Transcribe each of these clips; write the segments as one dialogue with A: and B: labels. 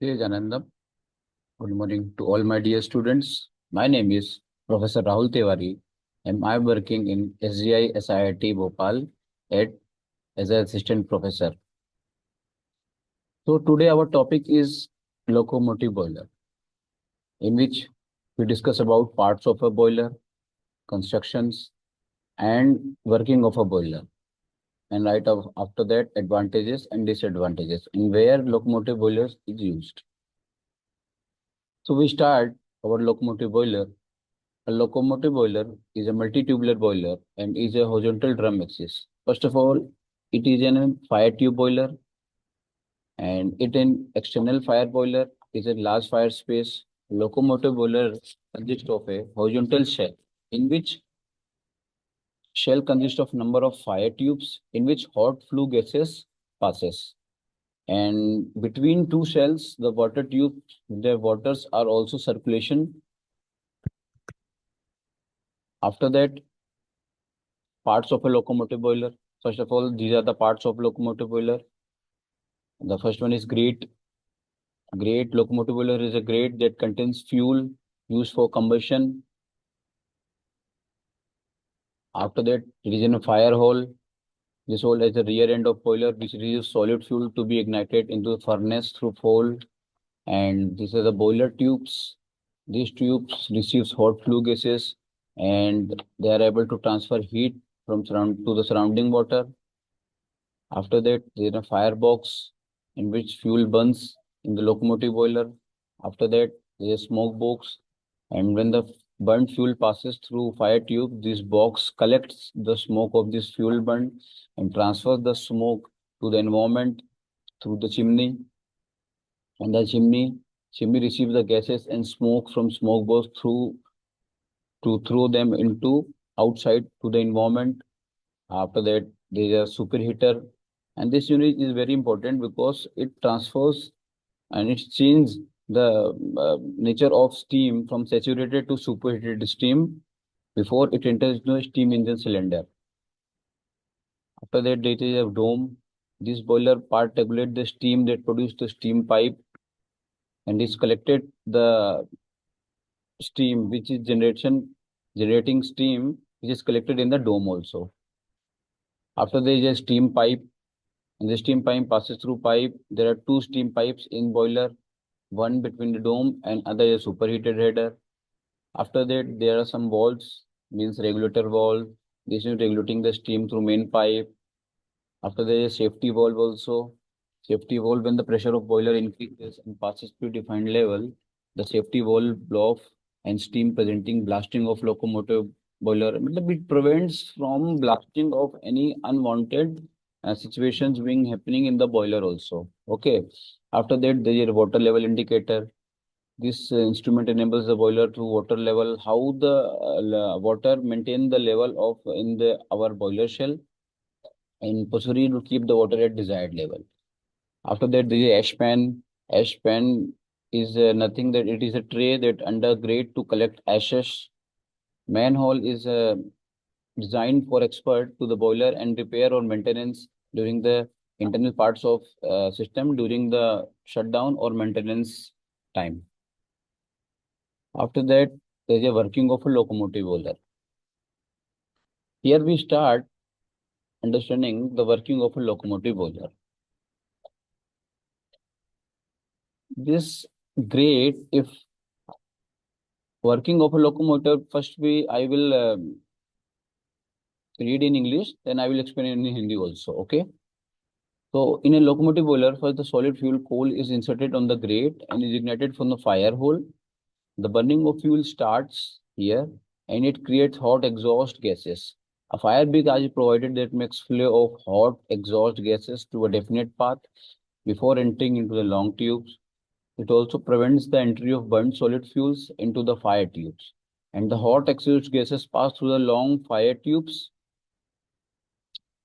A: Hey Janandam, good morning to all my dear students. My name is Professor Rahul Tewari and I'm working in SGI SIIT Bhopal at as an assistant professor. So today our topic is locomotive boiler, in which we discuss about parts of a boiler, constructions, and working of a boiler. And after that, advantages and disadvantages, and where locomotive boilers is used. So we start our locomotive boiler. A locomotive boiler is a multi-tubular boiler and is a horizontal drum axis. First of all, it is a fire tube boiler, and it an external fire boiler is a large fire space. Locomotive boiler consists of a horizontal shell, in which shell consists of number of fire tubes in which hot flue gases passes. And between two shells, the water tubes, the waters are also circulation. After that, parts of a locomotive boiler. First of all, these are the parts of locomotive boiler. The first one is grate. Grate locomotive boiler is a grate that contains fuel used for combustion. After that, it is in a fire hole. This hole is the rear end of boiler, which receives solid fuel to be ignited into the furnace through hole. And these are the boiler tubes. These tubes receives hot flue gases, and they are able to transfer heat from surround to the surrounding water. After that, there is a firebox in which fuel burns in the locomotive boiler. After that, there is a smoke box, and when the burnt fuel passes through fire tube, this box collects the smoke of this fuel burn and transfers the smoke to the environment through the chimney. And the chimney receives the gases and smoke from smoke box through to throw them into outside to the environment. After that, there is a superheater, and this unit is very important because it transfers and it changes the nature of steam from saturated to superheated steam before it enters into a steam engine cylinder. After that, there is a dome. This boiler part regulates the steam that produces the steam pipe and is collected the steam which is generating steam which is collected in the dome also. After there is a steam pipe, and the steam pipe passes through pipe. There are two steam pipes in boiler, one between the dome and other is superheated header. After that, there are some valves, means regulator valve. This is regulating the steam through main pipe. After there is safety valve also. Safety valve, when the pressure of boiler increases and passes to defined level, the safety valve blow off and steam presenting blasting of locomotive boiler. It prevents from blasting of any unwanted situations being happening in the boiler also. Okay. After that, there is a water level indicator. This instrument enables the boiler to water level, how the water maintain the level of in the our boiler shell and possibly to keep the water at desired level. After that, there is ash pan. Ash pan is nothing that it is a tray that under grate to collect ashes. Manhole is designed for expert to the boiler and repair or maintenance during the internal parts of system during the shutdown or maintenance time. After that, there is a working of a locomotive boiler. Here we start understanding the working of a locomotive boiler. This grate, if working of a locomotive, first I will read in English, then I will explain in Hindi also. Okay. So in a locomotive boiler, first the solid fuel coal is inserted on the grate and is ignited from the fire hole. The burning of fuel starts here and it creates hot exhaust gases. A fire barrage is provided that makes flow of hot exhaust gases to a definite path before entering into the long tubes. It also prevents the entry of burnt solid fuels into the fire tubes. And the hot exhaust gases pass through the long fire tubes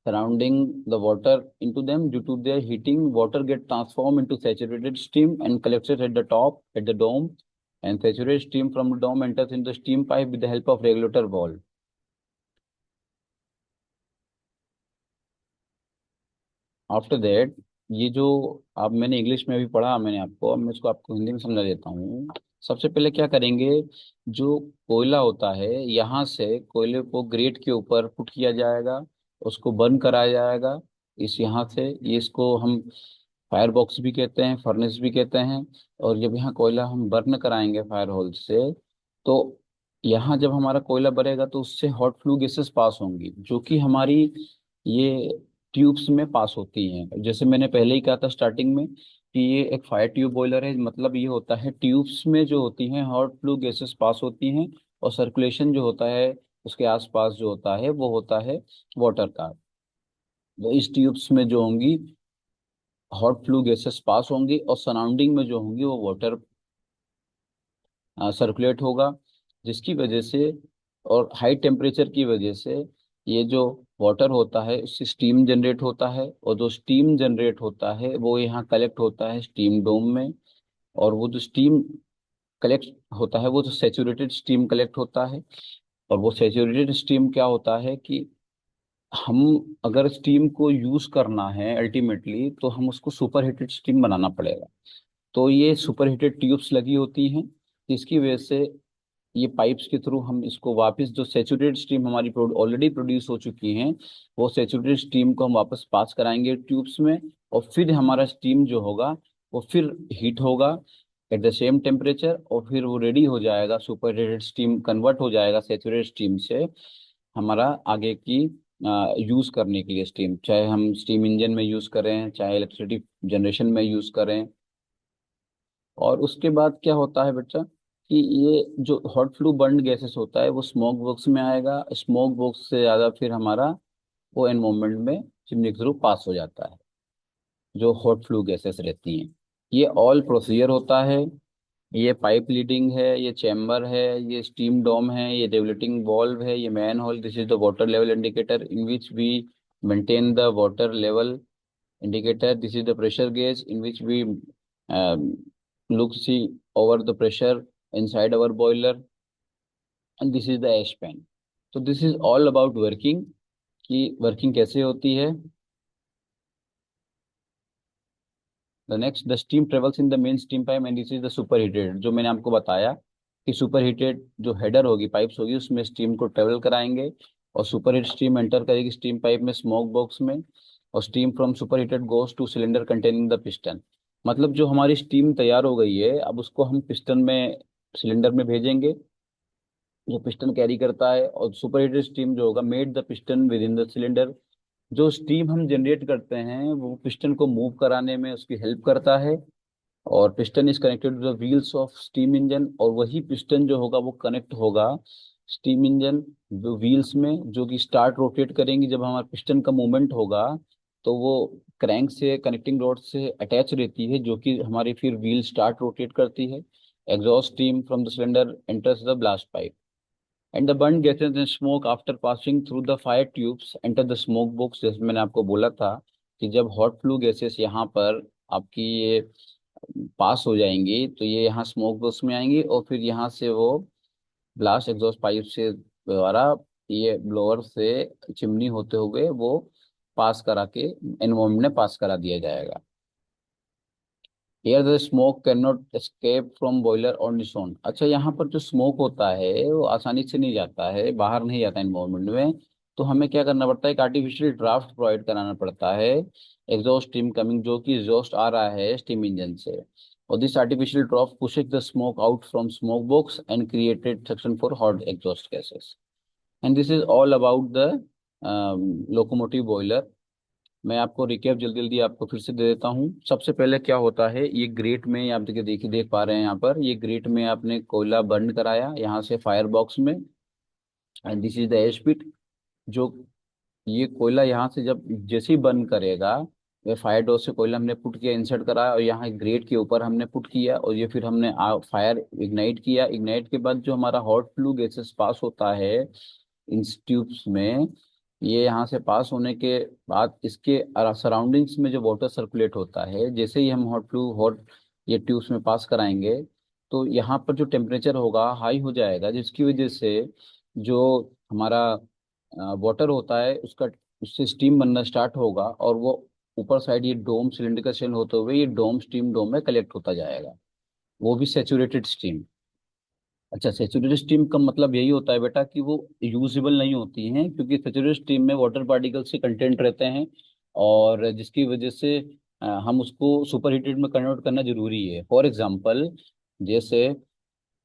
A: surrounding the water into them. Due to their heating, water get transformed into saturated steam and collected at the top at the dome, and saturated steam from the dome enters in the steam pipe with the help of regulator valve. After that, ये जो आप मैंने English में भी पढ़ा मैंने आपको, अब मैं इसको आपको हिंदी में समझा देता हूँ। सबसे पहले क्या करेंगे, जो कोयला होता है यहाँ से कोयले को ग्रेट के ऊपर पुट किया जाएगा, उसको बर्न कराया जाएगा। इस यहाँ से ये इसको हम फायर बॉक्स भी कहते हैं, फर्नेस भी कहते हैं। और जब यहाँ कोयला हम बर्न कराएंगे फायर होल से, तो यहाँ जब हमारा कोयला बनेगा तो उससे हॉट फ्लू गैसेस पास होंगी, जो कि हमारी ये ट्यूब्स में पास होती हैं। जैसे मैंने पहले ही कहा था स्टार्टिंग में कि ये एक फायर ट्यूब बॉयलर है, मतलब ये होता है ट्यूब्स में जो होती हैं हॉट फ्लू गैसेस पास होती हैं, और सर्कुलेशन जो होता है उसके आसपास जो होता है वो होता है वाटर का। तो इस ट्यूब्स में जो होंगी हॉट फ्लू गैसेस पास होंगी, और सराउंडिंग में जो होंगी वो वाटर सर्कुलेट होगा, जिसकी वजह से और हाई टेम्परेचर की वजह से ये जो वाटर होता है उससे स्टीम जनरेट होता है, और जो स्टीम जनरेट होता है वो यहाँ कलेक्ट होता है स्टीम डोम में। और वो जो स्टीम कलेक्ट होता है वो जो सेचुरेटेड स्टीम कलेक्ट होता है। और वो सेचुरेटेड स्टीम क्या होता है कि हम अगर स्टीम को यूज करना है अल्टीमेटली, तो हम उसको सुपर हीटेड स्टीम बनाना पड़ेगा। तो ये सुपर हीटेड ट्यूब्स लगी होती हैं, जिसकी वजह से ये पाइप्स के थ्रू हम इसको वापस, जो सेचुरेटेड स्टीम हमारी ऑलरेडी प्रोड्यूस हो चुकी हैं, वो सेचुरेटेड स्टीम को हम वापस पास कराएंगे ट्यूब्स में। और फिर हमारा स्टीम जो होगा वो फिर हीट होगा एट द सेम टेम्परेचर, और फिर वो रेडी हो जाएगा, सुपर हीटेड स्टीम कन्वर्ट हो जाएगा सेचुरेटेड स्टीम से हमारा आगे की यूज़ करने के लिए स्टीम, चाहे हम स्टीम इंजन में यूज़ करें चाहे इलेक्ट्रिसिटी जनरेशन में यूज़ करें। और उसके बाद क्या होता है बच्चा कि ये जो हॉट फ्लू बर्न गैसेस होता है वो स्मोक बॉक्स में आएगा, स्मोक बॉक्स से ज़्यादा फिर हमारा वो एनवायरमेंट में चिमनी के थ्रू पास हो जाता है, जो हॉट फ्लू गैसेस रहती हैं। ये ऑल प्रोसीजर होता है। ये पाइप लीडिंग है, ये चैम्बर है, ये स्टीम डोम है, ये रेगुलेटिंग वाल्व है, ये man hole, this is the water level indicator in which we maintain the water level indicator. This is the pressure gauge in which we look see over the pressure inside our boiler, and this is the ash pan. So this is all about working, कि working कैसे होती है। The next, the steam travels in the main steam pipe and this is the super heated, जो मैंने आपको बताया कि super heated जो हेडर होगी पाइप्स होगी उसमें स्टीम को ट्रेवल कराएंगे, और सुपर हीट स्टीम एंटर करेगी स्टीम पाइप में स्मोक बॉक्स में, और steam from super heated goes two cylinder containing the piston. मतलब जो हमारी स्टीम तैयार हो गई है अब उसको हम पिस्टन में सिलेंडर में भेजेंगे, जो पिस्टन कैरी करता है, और सुपर हीटेड स्टीम जो होगा made the piston with in the cylinder. जो स्टीम हम जनरेट करते हैं वो पिस्टन को मूव कराने में उसकी हेल्प करता है। और piston is connected to the wheels of steam engine, और वही पिस्टन जो होगा वो कनेक्ट होगा स्टीम इंजन जो व्हील्स में, जो कि स्टार्ट रोटेट करेंगी जब हमारे पिस्टन का मूवमेंट होगा। तो वो क्रैंक से कनेक्टिंग रॉड से अटैच रहती है, जो कि हमारी फिर व्हील स्टार्ट रोटेट करती है। Exhaust steam from the cylinder enters the blast pipe, and the burn gases and smoke after passing through the fire tubes enter the smoke box. जैसे मैंने आपको बोला था कि जब हॉट फ्लू गैसेस यहाँ पर आपकी ये पास हो जाएंगी तो ये यहाँ स्मोक बॉक्स में आएंगी, और फिर यहाँ से वो ब्लास्ट एग्जॉस्ट पाइप से द्वारा ये ब्लोअर से चिमनी होते हुए वो पास करा के एनवॉल्वमेंट में पास करा दिया जाएगा। Here the smoke cannot escape from boiler or nison। अच्छा, यहाँ पर जो स्मोक होता है वो आसानी से नहीं जाता है, बाहर नहीं जाता एनवायरमेंट में। तो हमें क्या करना पड़ता है, एक आर्टिफिशियल ड्राफ्ट प्रोवाइड कराना पड़ता है, एग्जॉस्ट स्टीम कमिंग, जो कि एग्जॉस्ट आ रहा है स्टीम इंजन से। और this artificial draft pushes the smoke out from smoke box and created suction for hot exhaust gases. And this is all about the locomotive boiler. मैं आपको recap जल्दी जल्दी आपको फिर से दे देता हूँ। सबसे पहले क्या होता है, ये ग्रेट में आप देखिए देख पा रहे हैं यहाँ पर, ये ग्रेट में आपने कोयला बर्न कराया यहाँ से फायर बॉक्स में, and this is the ash pit. जो ये कोयला यहाँ से जब जैसे ही बर्न करेगा, वे फायर डोर से कोयला हमने पुट किया, इंसर्ट कराया, और यहाँ ग्रेट के ऊपर हमने पुट किया, और ये फिर हमने फायर इग्नाइट किया। इग्नाइट के बाद जो हमारा हॉट फ्लू गैसेस पास होता है इन ट्यूब्स में, ये यहाँ से पास होने के बाद इसके सराउंडिंग्स में जो वाटर सर्कुलेट होता है, जैसे ही हम हॉट ये ट्यूब्स में पास कराएंगे, तो यहाँ पर जो टेम्परेचर होगा हाई हो जाएगा, जिसकी वजह से जो हमारा वाटर होता है उसका उससे स्टीम बनना स्टार्ट होगा, और वो ऊपर साइड ये डोम सिलेंड्रिकल शेल होते हुए ये डोम स्टीम डोम में कलेक्ट होता जाएगा, वो भी सेचुरेटेड स्टीम। अच्छा, सेचुरेटेड स्टीम का मतलब यही होता है बेटा कि वो यूजेबल नहीं होती हैं, क्योंकि सेचुरेटेड स्टीम में वाटर पार्टिकल्स के कंटेंट रहते हैं, और जिसकी वजह से हम उसको सुपर हीटेड में कन्वर्ट करना जरूरी है। फॉर एग्जांपल, जैसे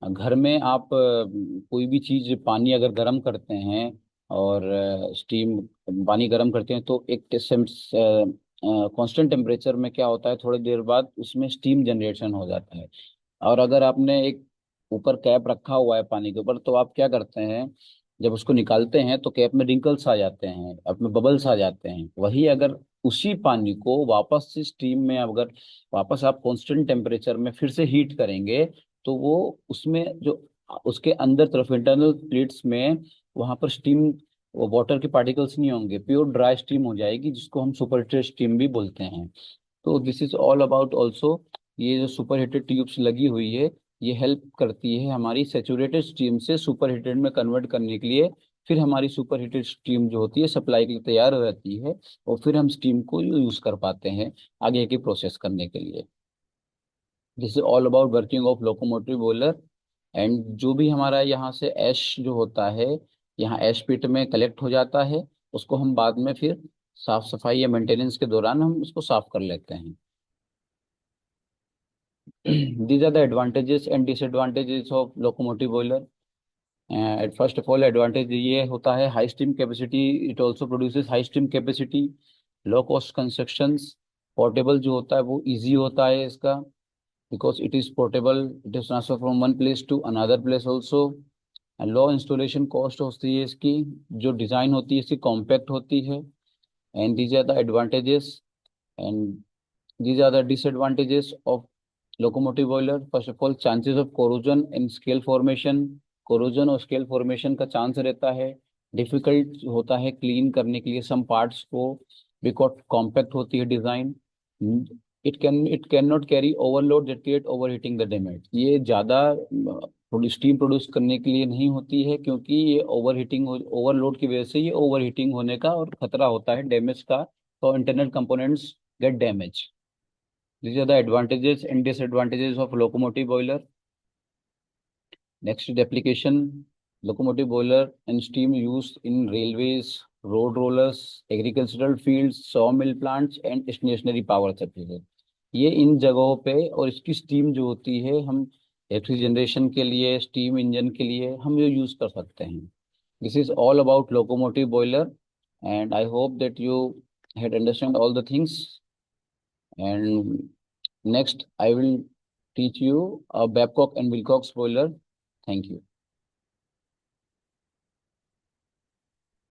A: घर में आप कोई भी चीज, पानी अगर गर्म करते हैं और स्टीम, पानी गर्म करते हैं तो एक कांस्टेंट टेम्परेचर में क्या होता है, थोड़ी देर बाद उसमें स्टीम जनरेशन हो जाता है। और अगर आपने एक ऊपर कैप रखा हुआ है पानी के ऊपर, तो आप क्या करते हैं, जब उसको निकालते हैं तो कैप में रिंकल्स आ जाते हैं, अपने बबल्स आ जाते हैं। वही अगर उसी पानी को वापस से स्टीम में अगर वापस आप कांस्टेंट टेम्परेचर में फिर से हीट करेंगे, तो वो उसमें जो उसके अंदर तरफ इंटरनल प्लेट्स में, वहां पर स्टीम, वो वाटर के पार्टिकल्स नहीं होंगे, प्योर ड्राई स्टीम हो जाएगी, जिसको हम सुपर हीटेड स्टीम भी बोलते हैं। तो this is all about also, ये जो सुपर हीटेड ट्यूब्स लगी हुई है, ये हेल्प करती है हमारी सेचुरेटेड स्टीम से सुपर हीटेड में कन्वर्ट करने के लिए। फिर हमारी सुपर हीटेड स्टीम जो होती है सप्लाई के लिए तैयार हो जाती है, और फिर हम स्टीम को यूज कर पाते हैं आगे की प्रोसेस करने के लिए। This is all about working of locomotive boiler. And जो भी हमारा यहाँ से ऐश जो होता है, यहाँ ऐश पिट में कलेक्ट हो जाता है, उसको हम बाद में फिर साफ सफाई या मेंटेनेंस के दौरान हम उसको साफ कर लेते हैं। These are the advantages and disadvantages of locomotive boiler. At first of all, advantage ये होता है high steam capacity. It also produces high steam capacity. Low cost constructions. Portable जो होता है वो easy होता है इसका, because it is portable. It is transfer from one place to another place also. And low installation cost होती है इसकी, जो डिज़ाइन होती है इसकी कॉम्पैक्ट होती है। And these are the advantages. And these are the disadvantages of locomotive boiler. First of all, chances of corrosion and scale formation, corrosion और scale formation का चांस रहता है। डिफिकल्ट होता है क्लीन करने के लिए सम पार्ट्स को, बिकॉज कॉम्पैक्ट होती है design. It can not carry overload that create overheating the damage. ये ज़्यादा स्टीम प्रोड्यूस करने के लिए नहीं होती है, क्योंकि ये ओवरहीटिंग, ओवरलोड की वजह से ये ओवरहीटिंग होने का और खतरा होता है डैमेज का, तो internal components get damaged. These are the advantages and disadvantages of locomotive boiler. Next is the application. Locomotive boiler and steam used in railways, road rollers, agricultural fields, sawmill plants and stationary power supply. ये इन जगहों पे, और इसकी steam जो होती है हम electric generation के लिए, स्टीम इंजन के लिए हम ये यूज कर सकते हैं। This is all about locomotive boiler, and I hope that you had understand all the things. And next, I will teach you a Babcock and Wilcox boiler. Thank you.